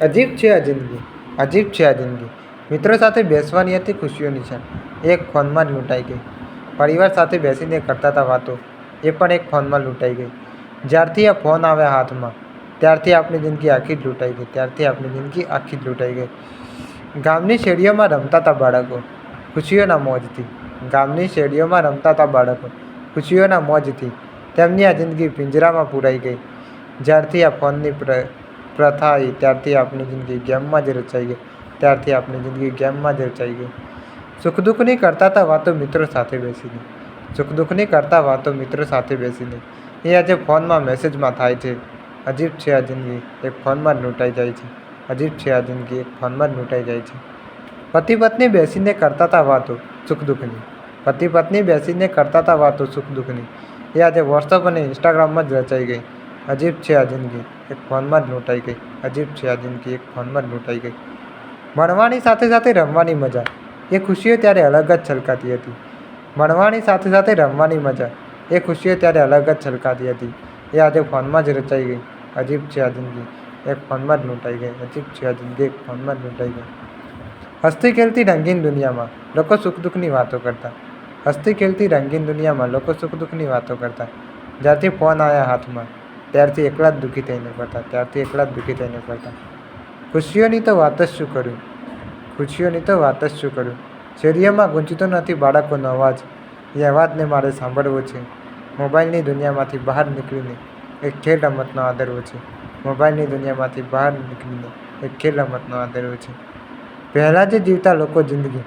અજીબ છે આ જિંદગી, અજીબ છે આ જિંદગી. મિત્રો સાથે બેસવાની હતી ખુશીઓની ક્ષણ, એક ફોનમાં જ લૂંટાઈ ગઈ. પરિવાર સાથે બેસીને કરતા હતા વાતો, એ પણ એક ફોનમાં લૂંટાઈ ગઈ. જ્યારથી આ ફોન આવ્યા હાથમાં, ત્યારથી આપણી જિંદગી આખી જ લૂંટાઈ ગઈ. ત્યારથી આપણી જિંદગી આખી જ લૂંટાઈ ગઈ. ગામની શેરીઓમાં રમતા હતા બાળકો ખુશીઓના મોજથી. ગામની શેરીઓમાં રમતા હતા બાળકો ખુશીઓના મોજથી. તેમની આ જિંદગી પિંજરામાં પૂરાઈ ગઈ. જ્યારથી આ ફોનની પ્રથા આવી, ત્યારથી આપણી જિંદગી ગેમમાં જ રચાઈ ગઈ. ત્યારથી આપણી જિંદગી ગેમમાં જ રચાઈ ગઈ. સુખ દુઃખની કરતા હતા વાતો મિત્રો સાથે બેસીને. સુખ દુઃખની કરતા વાતો મિત્રો સાથે બેસીને. એ આજે ફોનમાં મેસેજમાં થાય છે. અજીબ છે આ જિંદગી, એક ફોનમાં જ લૂંટાઈ જાય છે. અજીબ છે આ જિંદગી, એક ફોનમાં જ લૂંટાઈ જાય છે. પતિ પત્ની બેસીને કરતા હતા વાતો સુખ દુઃખની. પતિ પત્ની બેસીને કરતા હતા વાતો સુખ દુઃખની. એ આજે વોટ્સઅપ અને ઇન્સ્ટાગ્રામમાં જ રચાઈ ગઈ. અજીબ છે આ જિંદગી, એક ફોનમાં જ લૂંટાઈ ગઈ. અજીબ છે આ જિંદગી, એક ફોનમાં જ લૂંટાઈ ગઈ. ભણવાની સાથે સાથે રમવાની મજા, એ ખુશીઓ ત્યારે અલગ જ છલકાતી હતી. ભણવાની સાથે સાથે રમવાની મજા, એ ખુશીઓ ત્યારે અલગ જ છલકાતી હતી. એ આજે ફોનમાં જ રચાઈ ગઈ. અજીબ છે આ જિંદગી, એક ફોનમાં જ લૂંટાઈ ગઈ. અજીબ છે આ જિંદગી, એક ફોનમાં જ લૂંટાઈ ગઈ. હસતી ખેલતી રંગીન દુનિયામાં લોકો સુખ દુઃખની વાતો કરતા. હસતી ખેલતી રંગીન દુનિયામાં લોકો સુખ દુઃખની વાતો કરતા. જ્યારથી ફોન આવ્યા હાથમાં, ત્યારથી એકલા જ દુઃખી થઈને ફરતા. ત્યારથી એકલા જ દુઃખી થઈને ફરતા. ખુશીઓની તો વાત જ શું કરું, ખુશીઓની તો વાત જ શું કરું. શેરીઓમાં ગુંજતો નથી બાળકોનો અવાજ, એ અવાજને મારે સાંભળવો છે. મોબાઈલની દુનિયામાંથી બહાર નીકળીને એક ખેલ રમતનો આદરવો છે. મોબાઈલની દુનિયામાંથી બહાર નીકળીને એક ખેલ રમતનો આદરવો છે. પહેલાં જે જીવતા લોકો જિંદગી,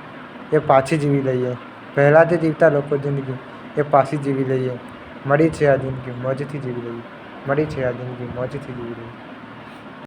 એ પાછી જીવી લઈએ. પહેલાં જે જીવતા લોકો જિંદગી, એ પાછી જીવી લઈએ. મળી છે આ જિંદગી, મોજથી જીવી લઈએ. મળી છે આ જિંદગી, મોજથી જીવી લઈએ.